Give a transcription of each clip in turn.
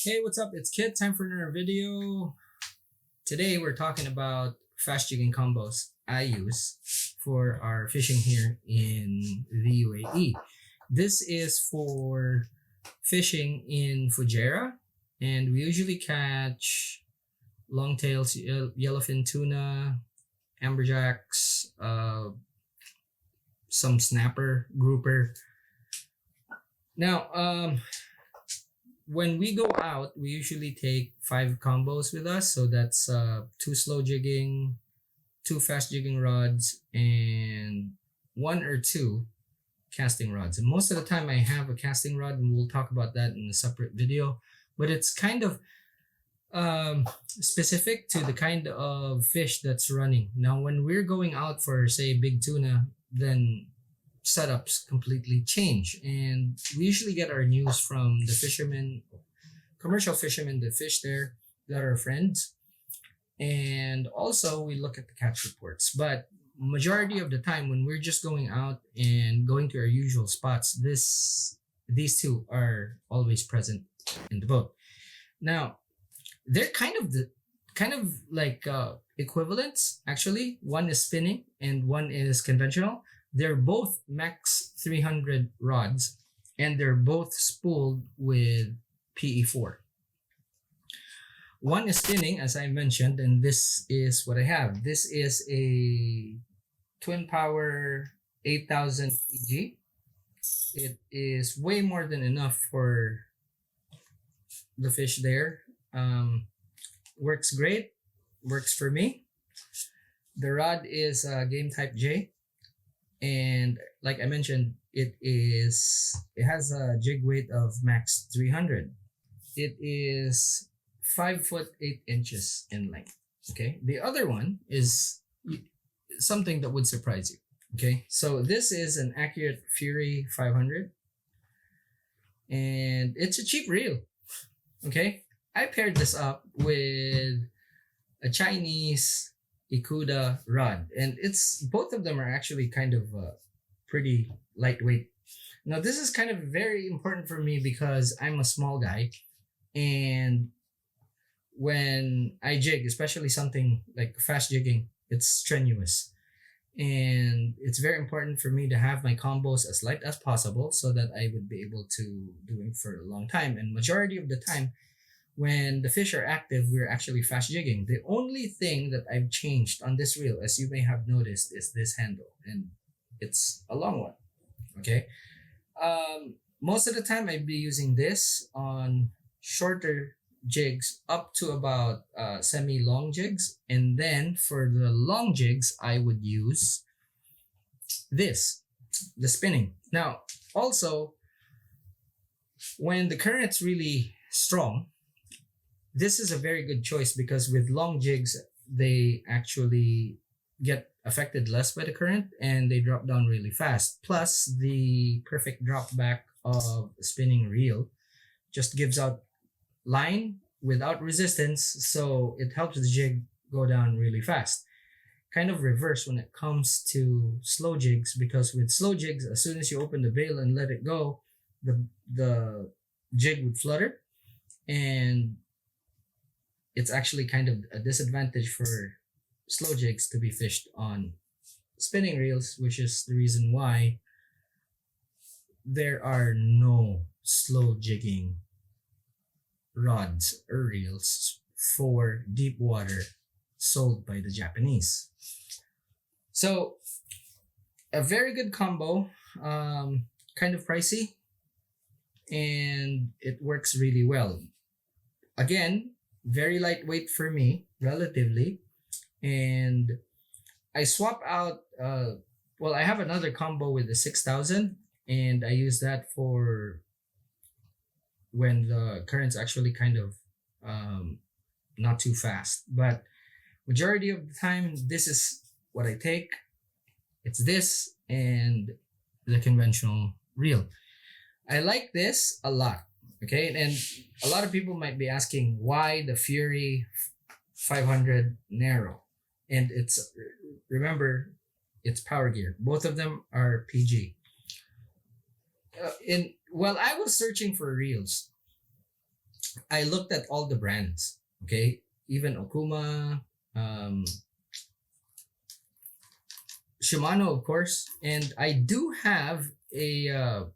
Hey, what's up? It's Kid. Time for another video. Today we're talking about fast jigging combos I use for our fishing here in the UAE. This is for fishing in Fujairah, and we usually catch longtails, yellowfin tuna, amberjacks, some snapper, grouper. Now, when we go out, we usually take 5 combos with us. So that's 2 slow jigging, 2 fast jigging rods, and 1 or 2 casting rods. And most of the time I have a casting rod, and we'll talk about that in a separate video. But it's kind of specific to the kind of fish that's running. Now, when we're going out for, say, big tuna, then setups completely change, and we usually get our news from the fishermen, commercial fishermen that fish there, that are friends, and also we look at the catch reports. But majority of the time when we're just going out and going to our usual spots, these two are always present in the boat. Now, they're kind of like equivalents actually. One is spinning and one is conventional. They're both max 300 rods, and they're both spooled with PE4. One is spinning, as I mentioned, and this is what I have. This is a twin power 8000 PG. It is way more than enough for the fish there. Works great, works for me. The rod is game type J. And like I mentioned, it has a jig weight of max 300. It is 5 foot 8 inches in length. Okay. The other one is something that would surprise you. Okay. So this is an Accurate Fury 500, and it's a cheap reel. Okay. I paired this up with a Chinese Ikuda rod, and it's both of them are actually kind of pretty lightweight. Now, this is kind of very important for me because I'm a small guy, and when I jig, especially something like fast jigging, it's strenuous, and it's very important for me to have my combos as light as possible so that I would be able to do it for a long time. And majority of the time, when the fish are active, we're actually fast jigging. The only thing that I've changed on this reel, as you may have noticed, is this handle, and it's a long one. Okay. Most of the time I'd be using this on shorter jigs up to about semi-long jigs, and then for the long jigs I would use this, the spinning. Now, also, when the current's really strong, this is a very good choice because with long jigs, they actually get affected less by the current and they drop down really fast. Plus, the perfect drop back of a spinning reel just gives out line without resistance, so it helps the jig go down really fast. Kind of reverse when it comes to slow jigs, because with slow jigs, as soon as you open the bail and let it go, the jig would flutter, and it's actually kind of a disadvantage for slow jigs to be fished on spinning reels, which is the reason why there are no slow jigging rods or reels for deep water sold by the Japanese. So a very good combo, kind of pricey, and it works really well. Again, very lightweight for me, relatively. And I swap out, I have another combo with the 6000, and I use that for when the current's actually kind of not too fast. But majority of the time, this is what I take. It's this and the conventional reel. I like this a lot. Okay, and a lot of people might be asking why the Fury 500 narrow, and remember, it's power gear. Both of them are PG. I was searching for reels, I looked at all the brands. Okay, even Okuma, um, Shimano, of course, and I do have a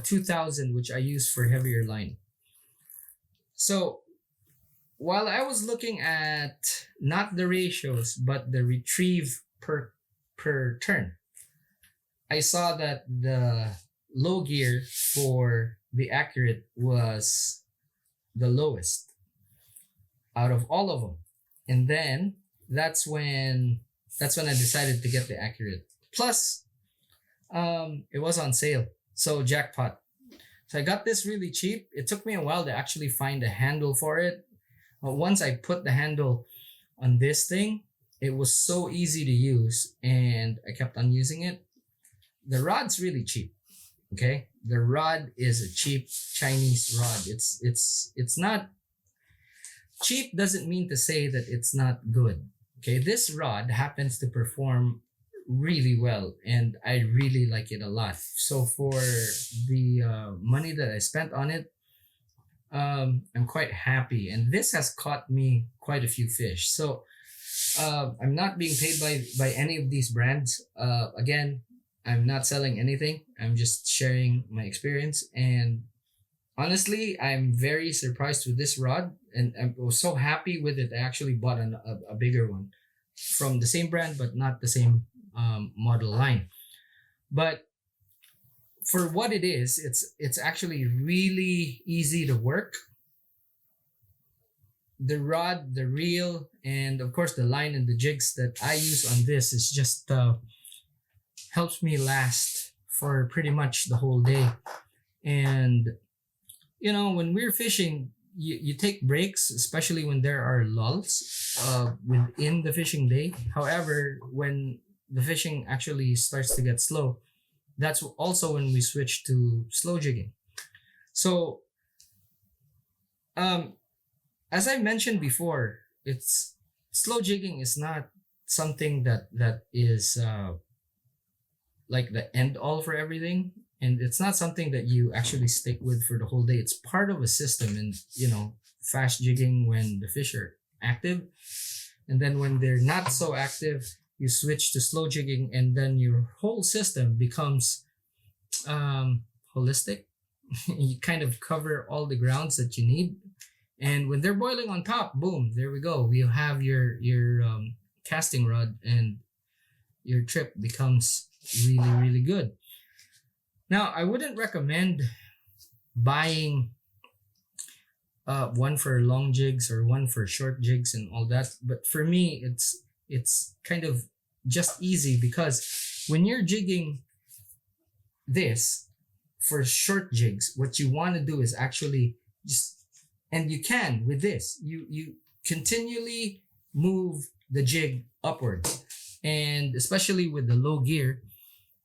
2000 which I use for heavier line. So while I was looking at not the ratios but the retrieve per turn, I saw that the low gear for the accurate was the lowest out of all of them. And then that's when I decided to get the accurate. Plus, it was on sale, so jackpot. So I got this really cheap. It took me a while to actually find a handle for it. But once I put the handle on this thing, it was so easy to use, and I kept on using it. The rod's really cheap. Okay, the rod is a cheap Chinese rod. It's not cheap. Doesn't mean to say that it's not good. Okay, this rod happens to perform really well, and I really like it a lot. So for the money that I spent on it, I'm quite happy, and this has caught me quite a few fish. So I'm not being paid by any of these brands. Again, I'm not selling anything. I'm just sharing my experience, and honestly, I'm very surprised with this rod, and I was so happy with it. I actually bought a bigger one from the same brand, but not the same model line. But for what it is, it's actually really easy to work. The rod, the reel, and of course the line and the jigs that I use on this is just helps me last for pretty much the whole day. And when we're fishing, you take breaks, especially when there are lulls within the fishing day. However, when the fishing actually starts to get slow, that's also when we switch to slow jigging. So as I mentioned before, it's slow jigging is not something that is like the end all for everything, and it's not something that you actually stick with for the whole day. It's part of a system. And fast jigging when the fish are active, and then when they're not so active, you switch to slow jigging, and then your whole system becomes holistic. You kind of cover all the grounds that you need, and when they're boiling on top, boom, there we go. You have your casting rod, and your trip becomes really, really good. Now, I wouldn't recommend buying one for long jigs or one for short jigs and all that. But for me, it's kind of just easy, because when you're jigging this for short jigs, what you want to do is actually just, and you can with this, you continually move the jig upwards, and especially with the low gear,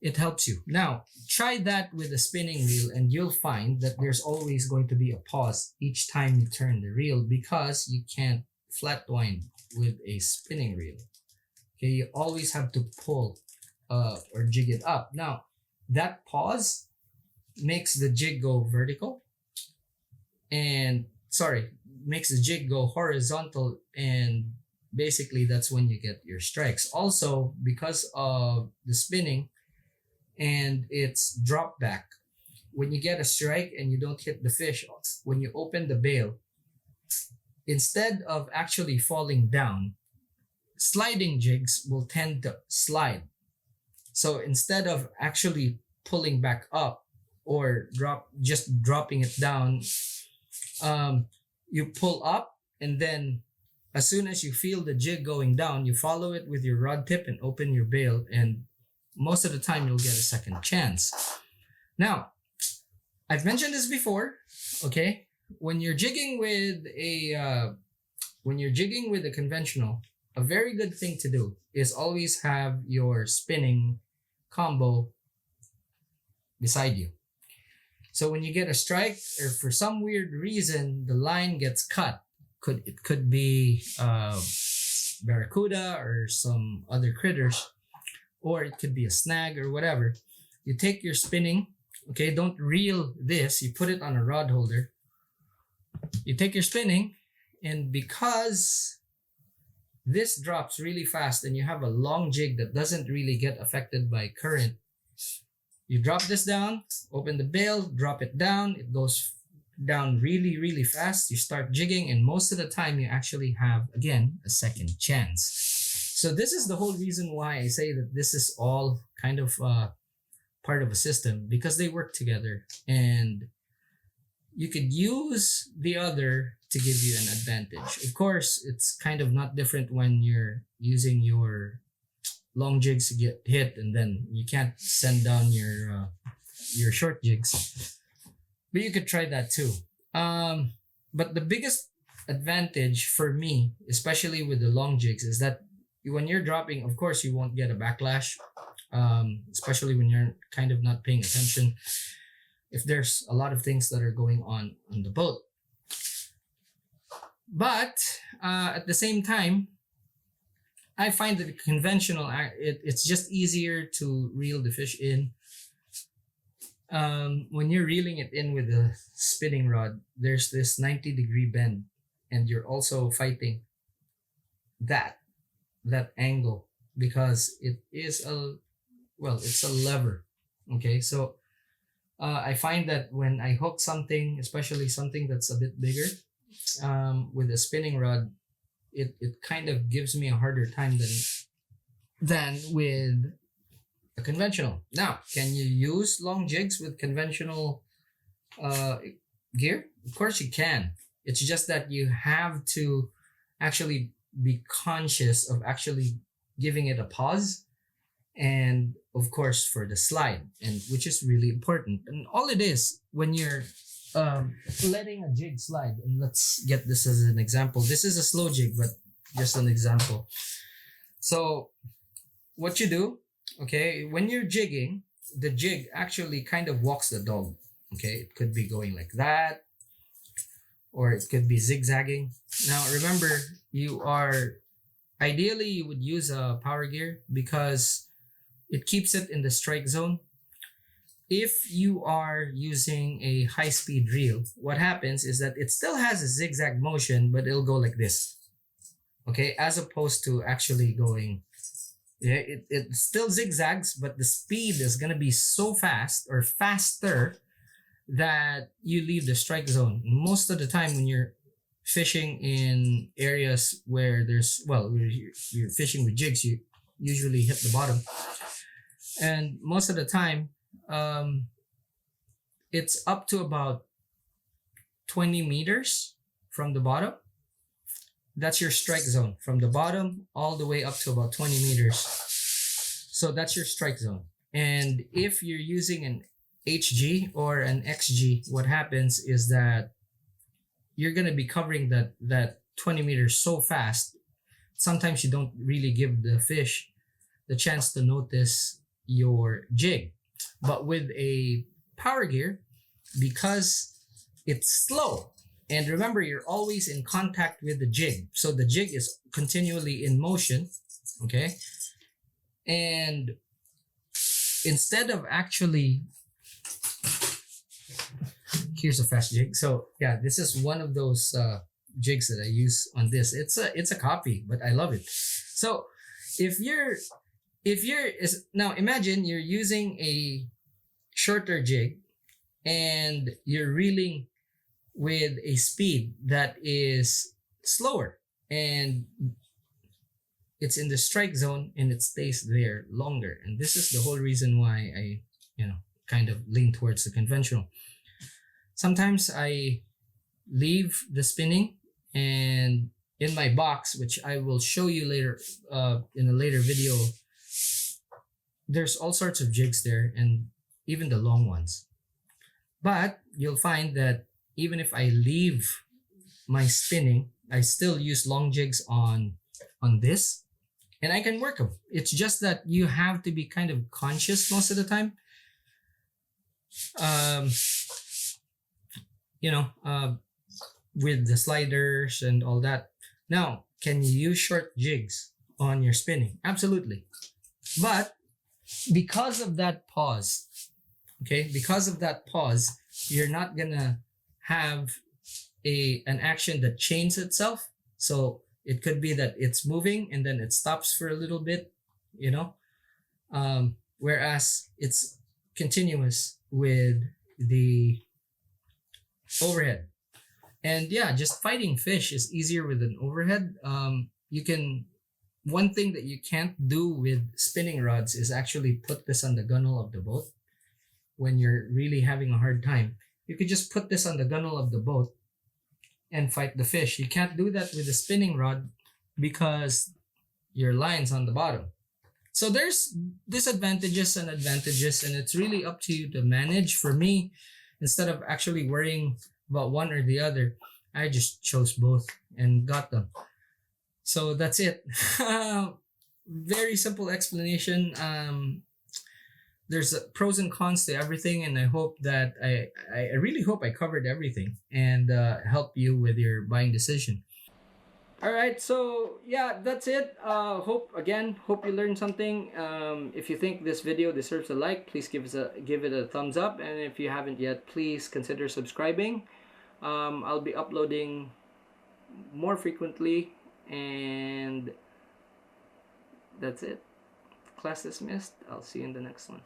it helps you. Now, try that with a spinning reel, and you'll find that there's always going to be a pause each time you turn the reel, because you can't flat wind with a spinning reel. Okay, you always have to pull or jig it up. Now, that pause makes the jig go vertical, and makes the jig go horizontal, and basically that's when you get your strikes. Also, because of the spinning and its drop back, when you get a strike and you don't hit the fish, when you open the bail, instead of actually falling down, sliding jigs will tend to slide. So instead of actually pulling back up or dropping it down, you pull up, and then as soon as you feel the jig going down, you follow it with your rod tip and open your bail, and most of the time you'll get a second chance. Now, I've mentioned this before, okay? When you're jigging with a conventional, a very good thing to do is always have your spinning combo beside you. So when you get a strike, or for some weird reason the line gets cut, it could be barracuda or some other critters, or it could be a snag or whatever. You take your spinning, okay, don't reel this, you put it on a rod holder, You take your spinning, and because this drops really fast and you have a long jig that doesn't really get affected by current, you drop this down, open the bail, drop it down, it goes down really, really fast. You start jigging, and most of the time you actually have, again, a second chance. So this is the whole reason why I say that this is all kind of part of a system, because they work together, and you could use the other to give you an advantage. Of course, it's kind of not different when you're using your long jigs to get hit, and then you can't send down your short jigs. But you could try that too. But the biggest advantage for me, especially with the long jigs, is that when you're dropping, of course, you won't get a backlash, especially when you're kind of not paying attention if there's a lot of things that are going on the boat. But at the same time, I find that conventional, it's just easier to reel the fish in. When you're reeling it in with a spinning rod, there's this 90-degree bend, and you're also fighting that angle, because it is it's a lever. Okay, so I find that when I hook something, especially something that's a bit bigger, with a spinning rod, it kind of gives me a harder time than with a conventional. Now, can you use long jigs with conventional gear? Of course you can. It's just that you have to actually be conscious of actually giving it a pause, and of course for the slide, and which is really important. And all it is, when you're letting a jig slide, and let's get this as an example. This is a slow jig, but just an example. So what you do, okay, when you're jigging, the jig actually kind of walks the dog. Okay, it could be going like that, or it could be zigzagging. Now remember, ideally you would use a power gear because it keeps it in the strike zone. If you are using a high-speed reel, what happens is that it still has a zigzag motion, but it'll go like this. Okay, as opposed to actually going, it still zigzags, but the speed is going to be so fast or faster that you leave the strike zone. Most of the time when you're fishing in areas where you're fishing with jigs, you usually hit the bottom. And most of the time, it's up to about 20 meters from the bottom. That's your strike zone, from the bottom all the way up to about 20 meters. So that's your strike zone. And if you're using an HG or an XG, what happens is that you're going to be covering that 20 meters so fast, sometimes you don't really give the fish the chance to notice your jig. But with a power gear, because it's slow, and remember, you're always in contact with the jig, so the jig is continually in motion, okay? And instead of actually, here's a fast jig. So yeah, this is one of those jigs that I use on this. It's a copy, but I love it. So now imagine you're using a shorter jig and you're reeling with a speed that is slower, and it's in the strike zone and it stays there longer. And this is the whole reason why I kind of lean towards the conventional. Sometimes I leave the spinning, and in my box, which I will show you later in a later video, there's all sorts of jigs there, and even the long ones. But you'll find that even if I leave my spinning, I still use long jigs on this, and I can work them. It's just that you have to be kind of conscious most of the time. With the sliders and all that. Now, can you use short jigs on your spinning? Absolutely. But because of that pause, you're not gonna have an action that chains itself. So it could be that it's moving and then it stops for a little bit, you know, whereas it's continuous with the overhead. And yeah, just fighting fish is easier with an overhead. You can One thing that you can't do with spinning rods is actually put this on the gunnel of the boat when you're really having a hard time. You could just put this on the gunnel of the boat and fight the fish. You can't do that with a spinning rod because your line's on the bottom. So there's disadvantages and advantages, and it's really up to you to manage. For me, instead of actually worrying about one or the other, I just chose both and got them. So that's it. Very simple explanation. There's pros and cons to everything, and I hope that I really hope I covered everything and help you with your buying decision. All right, so yeah, that's it. Hope you learned something. If you think this video deserves a like, please give it a thumbs up, and if you haven't yet, please consider subscribing. I'll be uploading more frequently, and that's it. Class dismissed. I'll see you in the next one.